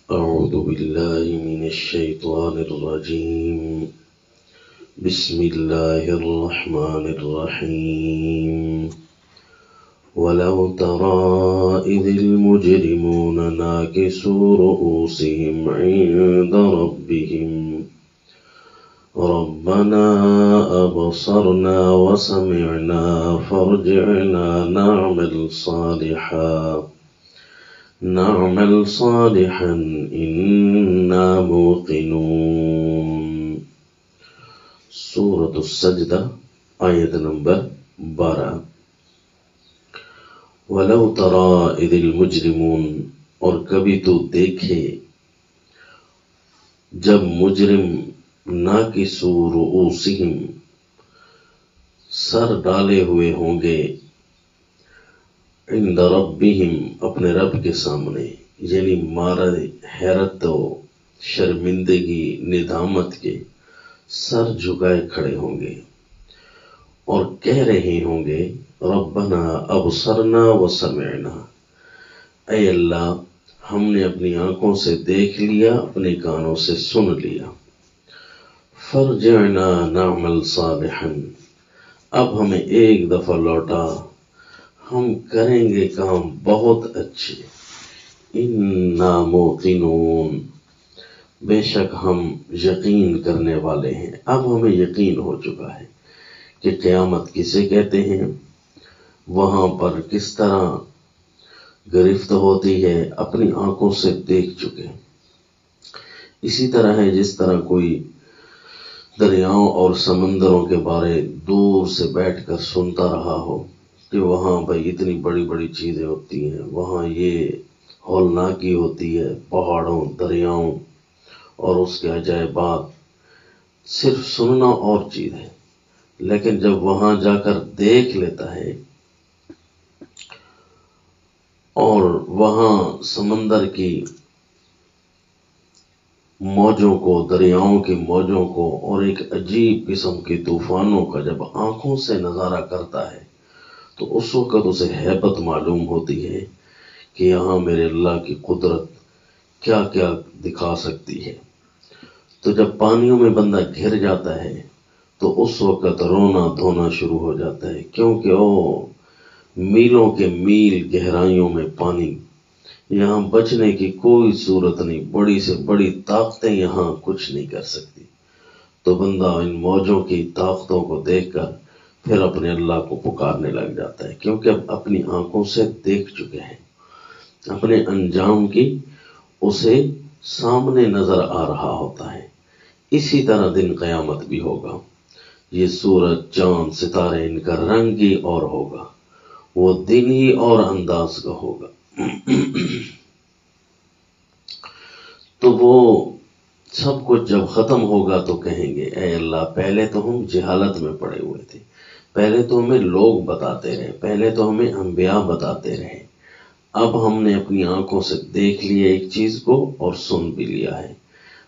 أعوذ بالله من الشيطان الرجيم. بسم الله الرحمن الرحيم. ولو ترى إذ المجرمون ناكسوا رؤوسهم عند ربهم ربنا أبصرنا وسمعنا فارجعنا نعمل صالحا إنا موقنون. سورة السجدہ آیت نمبر 12. وَلَوْ تَرَى إِذِ الْمُجْرِمُونَ، اور کبھی تو دیکھے جب مجرم ناکسوا رؤوسہم، سر ڈالے ہوئے ہوں گے، عند ربہم، اپنے رب کے سامنے، یعنی مارے حیرت و شرمندگی ندامت کے سر جھکائے کھڑے ہوں گے اور کہہ رہے ہوں گے ربنا ابصرنا وسمعنا، اے اللہ ہم نے اپنی آنکھوں سے دیکھ لیا، اپنے کانوں سے سن لیا، فرجعنا نعمل صالحا، اب ہمیں ایک دفعہ لوٹا، ہم کریں گے کام بہت اچھے، انا موقنون، بے شک ہم یقین کرنے والے ہیں۔ اب ہمیں یقین ہو چکا ہے کہ قیامت کسے کہتے ہیں، وہاں پر کس طرح گرفت ہوتی ہے، اپنی آنکھوں سے دیکھ چکے۔ اسی طرح ہے جس طرح کوئی دریاؤں اور سمندروں کے بارے دور سے بیٹھ کر سنتا رہا ہو کہ وہاں بھائی اتنی بڑی بڑی چیزیں ہوتی ہیں، وہاں یہ ہولناکی ہوتی ہے، پہاڑوں، دریاؤں اور اس کے عجائبات، صرف سننا اور چیز ہے، لیکن جب وہاں جا کر دیکھ لیتا ہے اور وہاں سمندر کی موجوں کو، دریاؤں کی موجوں کو اور ایک عجیب قسم کے طوفانوں کا جب آنکھوں سے نظارہ کرتا ہے تو اس وقت اسے ہیبت معلوم ہوتی ہے کہ یہاں میرے اللہ کی قدرت کیا کیا دکھا سکتی ہے۔ تو جب پانیوں میں بندہ گر جاتا ہے تو اس وقت رونا دھونا شروع ہو جاتا ہے، کیونکہ میلوں کے میل گہرائیوں میں پانی، یہاں بچنے کی کوئی صورت نہیں، بڑی سے بڑی طاقتیں یہاں کچھ نہیں کر سکتی۔ تو بندہ ان موجوں کی طاقتوں کو دیکھ کر پھر اپنے اللہ کو پکارنے لگ جاتا ہے، کیونکہ اب اپنی آنکھوں سے دیکھ چکے ہیں، اپنے انجام کی اسے سامنے نظر آ رہا ہوتا ہے۔ اسی طرح دن قیامت بھی ہوگا، یہ سورج، چاند، ستارے، ان کا رنگ ہی اور ہوگا، وہ دن ہی اور انداز کا ہوگا۔ تو وہ سب کچھ جب ختم ہوگا تو کہیں گے اے اللہ پہلے تو ہم جہالت میں پڑے ہوئے تھے، پہلے تو ہمیں لوگ بتاتے رہے، پہلے تو ہمیں انبیاء بتاتے رہے، اب ہم نے اپنی آنکھوں سے دیکھ لیا ایک چیز کو اور سن بھی لیا ہے،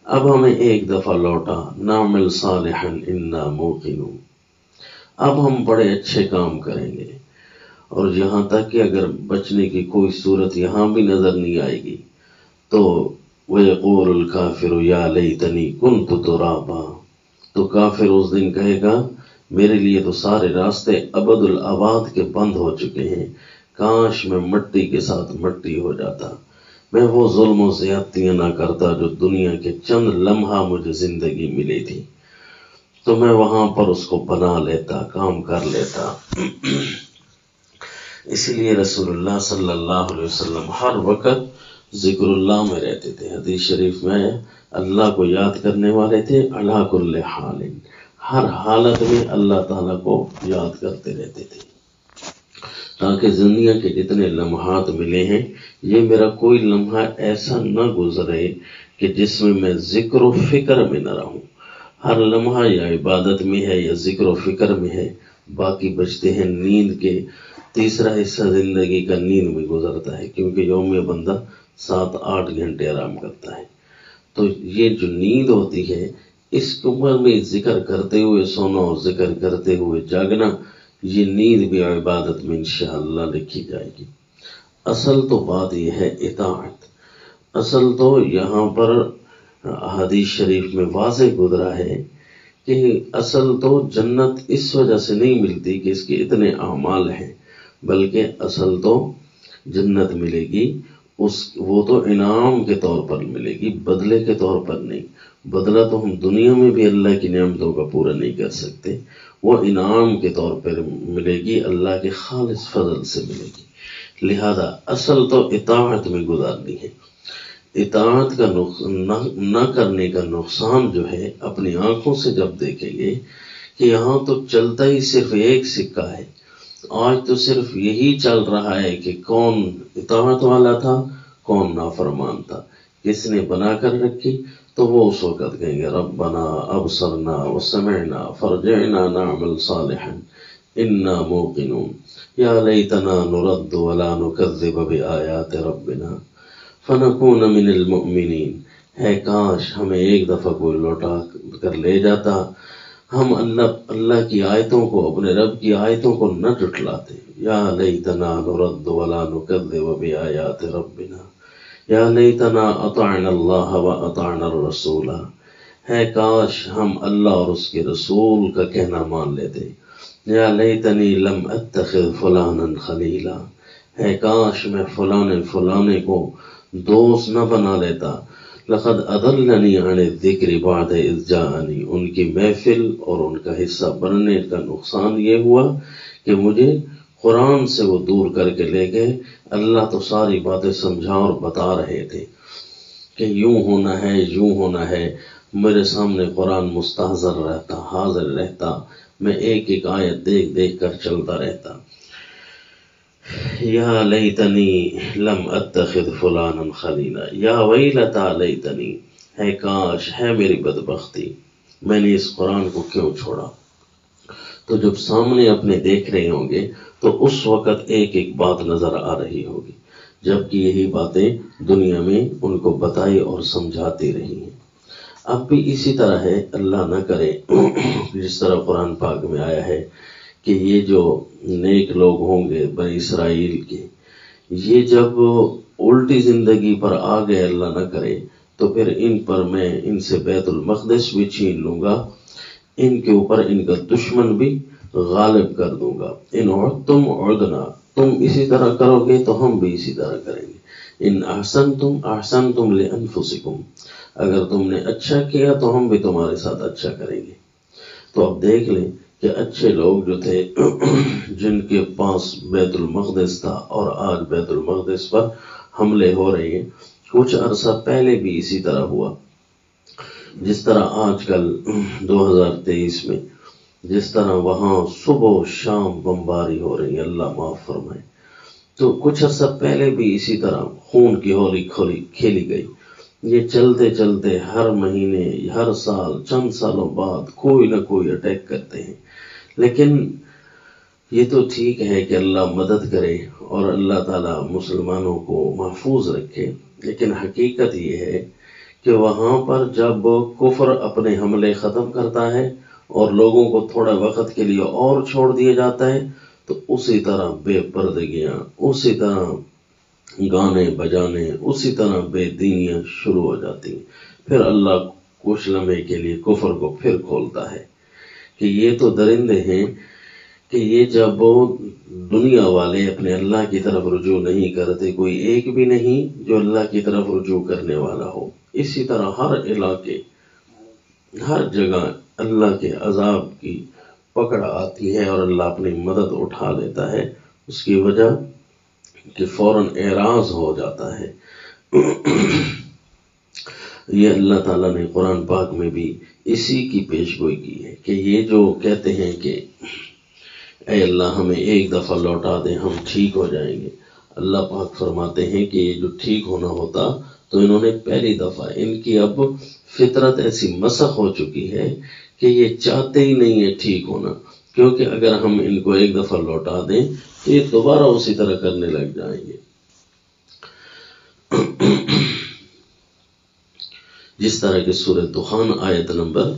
اب ہمیں ایک دفعہ لوٹا، نعمل صالحا انا موقنون، اب ہم بڑے اچھے کام کریں گے، اور یہاں تک کہ اگر بچنے کی کوئی صورت یہاں بھی نظر نہیں آئے گی تو وَيَقُولُ الْكَافِرُ يَا لَيْتَنِي كُنْتُ تُرَابًا، تو کافر اس دن کہے گا میرے لیے تو سارے راستے ابد الآباد کے بند ہو چکے ہیں، کاش میں مٹی کے ساتھ مٹی ہو جاتا، میں وہ ظلم و زیادتیاں نہ کرتا جو دنیا کے چند لمحہ مجھے زندگی ملی تھی، تو میں وہاں پر اس کو بنا لیتا، کام کر لیتا۔ اسی لیے رسول اللہ صلی اللہ علیہ وسلم ہر وقت ذکر اللہ میں رہتے تھے، حدیث شریف میں اللہ کو یاد کرنے والے تھے، علی کل حال، ہر حالت میں اللہ تعالیٰ کو یاد کرتے رہتے تھے، تاکہ دنیا کے جتنے لمحات ملے ہیں یہ میرا کوئی لمحہ ایسا نہ گزرے کہ جس میں ذکر و فکر میں نہ رہوں، ہر لمحہ یا عبادت میں ہے یا ذکر و فکر میں ہے، باقی بچتے ہیں نیند کے، تیسرا حصہ زندگی کا نیند میں گزرتا ہے، کیونکہ یوم میں بندہ 7-8 گھنٹے آرام کرتا ہے، تو یہ جو نیند ہوتی ہے اس عمر میں ذکر کرتے ہوئے سونا اور ذکر کرتے ہوئے جاگنا، یہ نیند بھی عبادت میں انشاءاللہ لکھی جائے گی۔ اصل تو بات یہ ہے اطاعت، اصل تو یہاں پر حدیث شریف میں واضح گزرا ہے کہ اصل تو جنت اس وجہ سے نہیں ملتی کہ اس کے اتنے اعمال ہیں، بلکہ اصل تو جنت ملے گی وہ تو انعام کے طور پر ملے گی، بدلے کے طور پر نہیں۔ بدلہ تو ہم دنیا میں بھی اللہ کی نعمتوں کا پورا نہیں کر سکتے، وہ انعام کے طور پر ملے گی، اللہ کے خالص فضل سے ملے گی۔ لہذا اصل تو اطاعت میں گزارنی ہے۔ اطاعت کا نہ کرنے کا نقصان جو ہے اپنی آنکھوں سے جب دیکھیں گے کہ یہاں تو چلتا ہی صرف ایک سکہ ہے، آج تو صرف یہی چل رہا ہے کہ کون اطاعت والا تھا کون نافرمان تھا، کس نے بنا کر رکھی، تو وہ اس وقت کہیں گے ربنا ابصرنا وسمعنا فرجعنا نعمل صالحا انا موقنون یا لیتنا نرد ولا نکذب بآیات ربنا فنکون من المؤمنین۔ ہے کاش ہمیں ایک دفعہ کوئی لوٹا کر لے جاتا، ہم اللہ کی آیتوں کو، اپنے رب کی آیتوں کو نہ جھٹلاتے۔ یا لیتنا نرد ولا نکذب بآیات ربنا یا لیتنا اطعنا اللہ واطعنا الرسول۔ ہے کاش ہم اللہ اور اس کے رسول کا کہنا مان لیتے۔ یا لیتنی لم اتخذ فلانا خلیلا۔ ہے کاش میں فلانے کو دوست نہ بنا لیتا۔ لقد اضلنی عن الذکر بعد اذ جاءنی۔ ان کی محفل اور ان کا حصہ بننے کا نقصان یہ ہوا کہ مجھے قرآن سے وہ دور کر کے لے گئے۔ اللہ تو ساری باتیں سمجھا اور بتا رہے تھے کہ یوں ہونا ہے یوں ہونا ہے، میرے سامنے قرآن مستحضر رہتا، حاضر رہتا، میں ایک ایک آیت دیکھ کر چلتا رہتا۔ یا لیتنی لم اتخذ فلانا خلیلا یا ویلتا لیتنی۔ ہے کاش، ہے میری بدبختی، میں نے اس قرآن کو کیوں چھوڑا۔ تو جب سامنے اپنے دیکھ رہے ہوں گے تو اس وقت ایک ایک بات نظر آ رہی ہوگی، جبکہ یہی باتیں دنیا میں ان کو بتائی اور سمجھاتی رہی ہیں۔ اب بھی اسی طرح ہے، اللہ نہ کرے جس طرح قرآن پاک میں آیا ہے کہ یہ جو نیک لوگ ہوں گے بنی اسرائیل کے، یہ جب الٹی زندگی پر آ گئے، اللہ نہ کرے، تو پھر ان پر میں ان سے بیت المقدس بھی چھین لوں گا، ان کے اوپر ان کا دشمن بھی غالب کر دوں گا۔ ان عدتم عدنا، تم اسی طرح کرو گے تو ہم بھی اسی طرح کریں گے۔ ان احسنتم احسنتم لانفسکم، اگر تم نے اچھا کیا تو ہم بھی تمہارے ساتھ اچھا کریں گے۔ تو اب دیکھ لیں کہ اچھے لوگ جو تھے جن کے پاس بیت المقدس تھا اور آج بیت المقدس پر حملے ہو رہے ہیں، کچھ عرصہ پہلے بھی اسی طرح ہوا، جس طرح آج کل 2023 میں جس طرح وہاں صبح و شام بمباری ہو رہی ہے، اللہ معاف فرمائے، تو کچھ عرصہ پہلے بھی اسی طرح خون کی ہولی کھیلی گئی۔ یہ چلتے چلتے ہر مہینے، ہر سال، چند سالوں بعد کوئی نہ کوئی اٹیک کرتے ہیں۔ لیکن یہ تو ٹھیک ہے کہ اللہ مدد کرے اور اللہ تعالیٰ مسلمانوں کو محفوظ رکھے، لیکن حقیقت یہ ہے کہ وہاں پر جب کفر اپنے حملے ختم کرتا ہے اور لوگوں کو تھوڑا وقت کے لیے اور چھوڑ دیا جاتا ہے، تو اسی طرح بے پردگیاں، اسی طرح گانے بجانے، اسی طرح بے دینیاں شروع ہو جاتی ہیں۔ پھر اللہ کچھ لمحے کے لیے کفر کو پھر کھولتا ہے کہ یہ تو درندے ہیں کہ یہ جب دنیا والے اپنے اللہ کی طرف رجوع نہیں کرتے، کوئی ایک بھی نہیں جو اللہ کی طرف رجوع کرنے والا ہو، اسی طرح ہر علاقے، ہر جگہ اللہ کے عذاب کی پکڑ آتی ہے اور اللہ اپنی مدد اٹھا لیتا ہے۔ اس کی وجہ کہ فوراً اعراض ہو جاتا ہے۔ یہ اللہ تعالیٰ نے قرآن پاک میں بھی اسی کی پیشگوئی کی ہے کہ یہ جو کہتے ہیں کہ اے اللہ ہمیں ایک دفعہ لوٹا دیں ہم ٹھیک ہو جائیں گے، اللہ پاک فرماتے ہیں کہ یہ جو ٹھیک ہونا ہوتا تو انہوں نے پہلی دفعہ، ان کی اب فطرت ایسی مسخ ہو چکی ہے کہ یہ چاہتے ہی نہیں ہے ٹھیک ہونا، کیونکہ اگر ہم ان کو ایک دفعہ لوٹا دیں تو یہ دوبارہ اسی طرح کرنے لگ جائیں گے۔ جس طرح کہ سورہ دخان آیت نمبر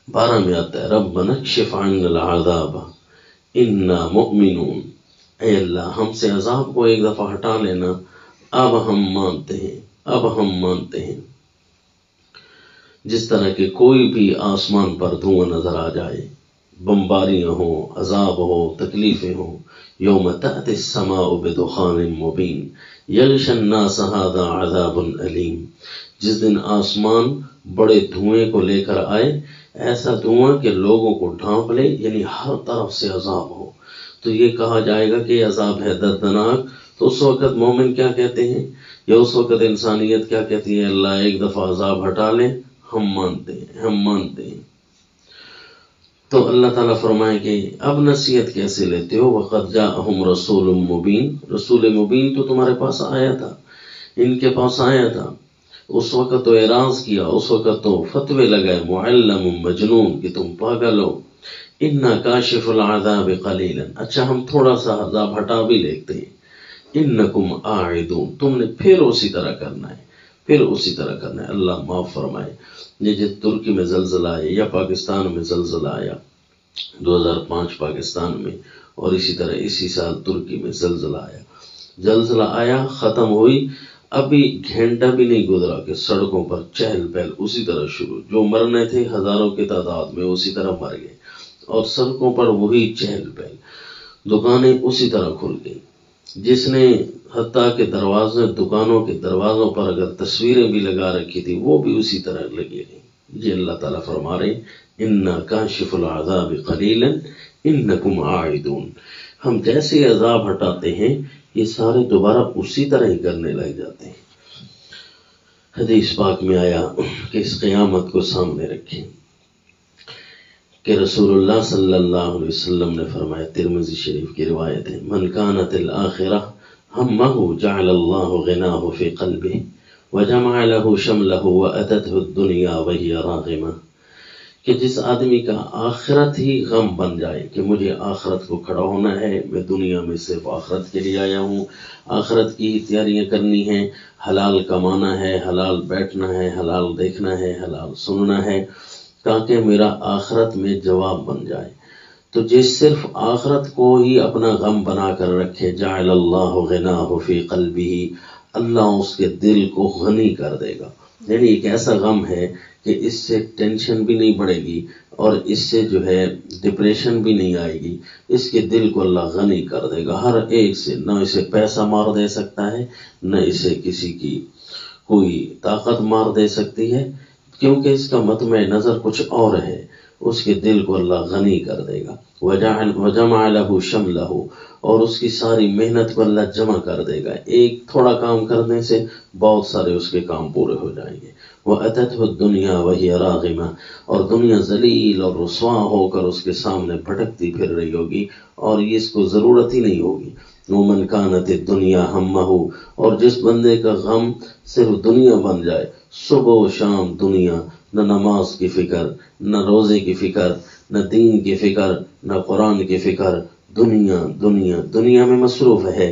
12 میں آتا ہے ربنا اکشف عنا العذاب انا مؤمنون، اے اللہ ہم سے عذاب کو ایک دفعہ ہٹا لینا، اب ہم مانتے ہیں، اب ہم مانتے ہیں۔ جس طرح کہ کوئی بھی آسمان پر دھواں نظر آ جائے، بمباریاں ہوں، عذاب ہو، تکلیفیں ہوں، یوم تأتی السماء بدخان مبین یغشی الناس ھذا عذاب علیم، جس دن آسمان بڑے دھوئیں کو لے کر آئے، ایسا دھواں کہ لوگوں کو ڈھانپ لے، یعنی ہر طرف سے عذاب ہو، تو یہ کہا جائے گا کہ یہ عذاب ہے دردناک۔ تو اس وقت مومن کیا کہتے ہیں، یا اس وقت انسانیت کیا کہتی ہے؟ اللہ ایک دفعہ عذاب ہٹا لے، ہم مانتے ہیں، ہم مانتے ہیں۔ تو اللہ تعالیٰ فرمائے کہ اب نصیحت کیسے لیتے ہو؟ وَقَدْ جَاءَهُمْ رَسُولٌ مُبِينٌ، رسول مبین تو تمہارے پاس آیا تھا، ان کے پاس آیا تھا، اس وقت تو اعراض کیا، اس وقت تو فتوے لگائے، معلم مجنون کہ تم پاگل ہو، اِنَّا کَاشِفُ الْعَذَابِ قَلِيلًا، اچھا ہم تھوڑا سا عذاب ہٹا بھی لیتے ہیں، اِنَّكُمْ عَائِدُونَ، تم نے پھر اسی طرح کرنا ہے، پھر اسی طرح کرنا ہے۔ اللہ معاف فرمائے۔ یہ جو ترکی میں زلزلہ آیا یا پاکستان میں زلزلہ آیا 2005 پاکستان میں، اور اسی طرح اسی سال ترکی میں زلزلہ آیا، ختم ہوئی، ابھی گھنٹہ بھی نہیں گزرا کہ سڑکوں پر چہل پہل اسی طرح شروع، جو مرنے تھے ہزاروں کی تعداد میں اسی طرح مر گئے، اور سڑکوں پر وہی چہل پہل، دکانیں اسی طرح کھل گئی، جس نے حتیٰ کہ دکانوں کے دروازوں پر اگر تصویریں بھی لگا رکھی تھی وہ بھی اسی طرح لگی گئی۔ یہ اللہ تعالیٰ فرما رہے اِنَّا کَاشِفُ الْعَذَابِ قَلِيلًا اِنَّكُمْ عَائِدُونَ، ہم جیسے عذاب ہٹاتے ہیں یہ سارے دوبارہ اسی طرح ہی کرنے لگ جاتے ہیں۔ حدیث پاک میں آیا کہ اس قیامت کو سامنے رکھیں کہ رسول اللہ صلی اللہ علیہ وسلم نے فرمایا، ترمذی شریف کی روایت ہے، من کانت الآخرہ ہمہ جعل اللہ غناہ فی قلبہ وجمع له شملہ واتته الدنیا وہی راغمہ، کہ جس آدمی کا آخرت ہی غم بن جائے کہ مجھے آخرت کو کھڑا ہونا ہے، میں دنیا میں صرف آخرت کے لیے آیا ہوں، آخرت کی تیاریاں کرنی ہیں، حلال کمانا ہے، حلال بیٹھنا ہے، حلال دیکھنا ہے، حلال سننا ہے، تاکہ میرا آخرت میں جواب بن جائے۔ تو جس صرف آخرت کو ہی اپنا غم بنا کر رکھے، جعل اللہ غناہ فی قلبہ، اللہ اس کے دل کو غنی کر دے گا، یعنی ایک ایسا غم ہے کہ اس سے ٹینشن بھی نہیں بڑھے گی، اور اس سے جو ہے ڈپریشن بھی نہیں آئے گی، اس کے دل کو اللہ غنی کر دے گا ہر ایک سے، نہ اسے پیسہ مار دے سکتا ہے، نہ اسے کسی کی کوئی طاقت مار دے سکتی ہے، کیونکہ اس کا مطمع نظر کچھ اور ہے، اس کے دل کو اللہ غنی کر دے گا، وجمع له شملہ، اور اس کی ساری محنت کو اللہ جمع کر دے گا، ایک تھوڑا کام کرنے سے بہت سارے اس کے کام پورے ہو جائیں گے، وَأَتَتْهُ الدُّنْيَا وَهِيَ رَاغِمَةٌ، اور دنیا ذلیل اور رسوا ہو کر اس کے سامنے بھٹکتی پھر رہی ہوگی، اور یہ اس کو ضرورت ہی نہیں ہوگی۔ وَمَنْ كَانَتِ الدُّنْيَا هَمَّهُ، اور جس بندے کا غم صرف دنیا بن جائے، صبح و شام دنیا، نہ نماز کی فکر، نہ روزے کی فکر، نہ دین کی فکر، نہ قرآن کی فکر، دنیا دنیا دنیا میں مصروف ہے،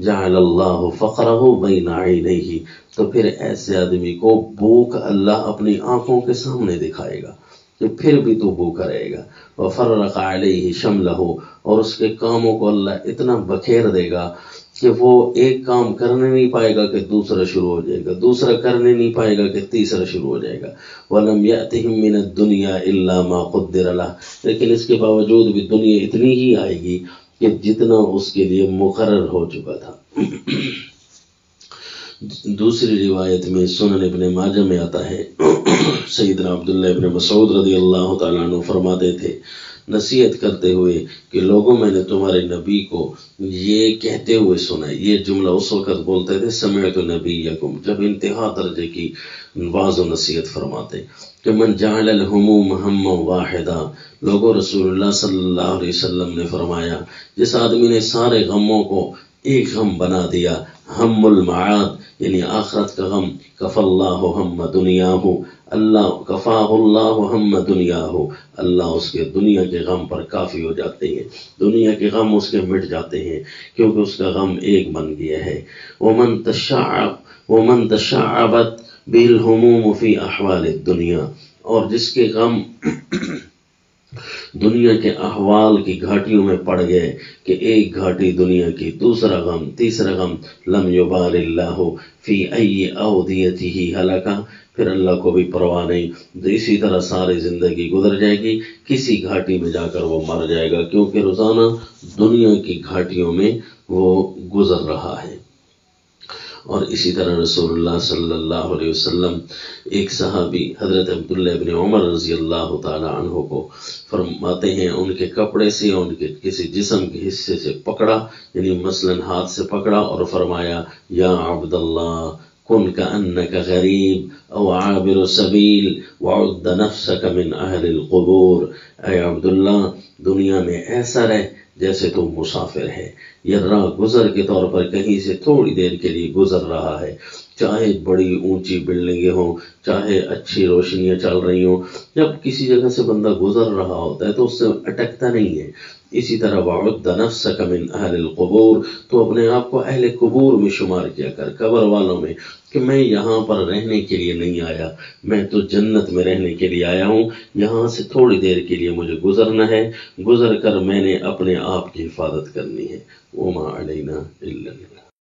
جعل اللہ فقرہ بین عینیہ، تو پھر ایسے آدمی کو بھوک اللہ اپنی آنکھوں کے سامنے دکھائے گا کہ پھر بھی تو بھوکا رہے گا، وفرق علیہ شملہ، اور اس کے کاموں کو اللہ اتنا بکھیر دے گا کہ وہ ایک کام کرنے نہیں پائے گا کہ دوسرا شروع ہو جائے گا، دوسرا کرنے نہیں پائے گا کہ تیسرا شروع ہو جائے گا، وَلَمْ يَأْتِهِمْ مِنَ الدُّنْيَا إِلَّا مَا قُدِّرَ لَهُ، لیکن اس کے باوجود بھی دنیا اتنی ہی آئے گی کہ جتنا اس کے لیے مقرر ہو چکا تھا۔ دوسری روایت میں سنن ابن ماجہ میں آتا ہے، سیدنا عبداللہ ابن مسعود رضی اللہ تعالیٰ عنہ فرماتے تھے نصیحت کرتے ہوئے کہ لوگوں میں نے تمہارے نبی کو یہ کہتے ہوئے سنا، یہ جملہ اس وقت بولتے تھے سمعت نبیکم، جب انتہا درجے کی واعظ و نصیحت فرماتے کہ من جعل الہموم ہما واحدا، لوگوں رسول اللہ صلی اللہ علیہ وسلم نے فرمایا جس آدمی نے سارے غموں کو ایک غم بنا دیا، ہم المعاد یعنی آخرت کا غم، کف اللہ ہم دنیاہ، اللہ کفاہ اللہ ہم دنیاہ، اللہ اس کے دنیا کے غم پر کافی ہو جاتے ہیں، دنیا کے غم اس کے مٹ جاتے ہیں، کیونکہ اس کا غم ایک بن گیا ہے۔ ومن تشعبت بالہموم فی احوال الدنیا، اور جس کے غم دنیا کے احوال کی گھاٹیوں میں پڑ گئے کہ ایک گھاٹی دنیا کی، دوسرا غم، تیسرا غم، لم یبال اللہ فی ای اودیتہ ہلکا، پھر اللہ کو بھی پرواہ نہیں، تو اسی طرح ساری زندگی گزر جائے گی، کسی گھاٹی میں جا کر وہ مر جائے گا، کیونکہ روزانہ دنیا کی گھاٹیوں میں وہ گزر رہا ہے۔ اور اسی طرح رسول اللہ صلی اللہ علیہ وسلم ایک صحابی حضرت عبداللہ ابن عمر رضی اللہ تعالی عنہ کو فرماتے ہیں ان کے کپڑے سے، ان کے کسی جسم کے حصے سے پکڑا، یعنی مثلا ہاتھ سے پکڑا اور فرمایا یا عبداللہ کن کأنک غریب او عابر سبیل وعد نفسک من اہل القبور، اے عبداللہ دنیا میں ایسا رہ جیسے تو مسافر ہے، یہ راہ گزر کے طور پر کہیں سے تھوڑی دیر کے لیے گزر رہا ہے، چاہے بڑی اونچی بلڈنگیں ہوں، چاہے اچھی روشنیاں چل رہی ہوں، جب کسی جگہ سے بندہ گزر رہا ہوتا ہے تو اس سے اٹکتا نہیں ہے۔ اسی طرح وعد نفسک من اہل القبور، تو اپنے آپ کو اہل قبور میں شمار کیا کر، قبر والوں میں، کہ میں یہاں پر رہنے کے لیے نہیں آیا، میں تو جنت میں رہنے کے لیے آیا ہوں، یہاں سے تھوڑی دیر کے لیے مجھے گزرنا ہے، گزر کر میں نے اپنے آپ کی حفاظت کرنی ہے۔ وما علینا الا البلاغ۔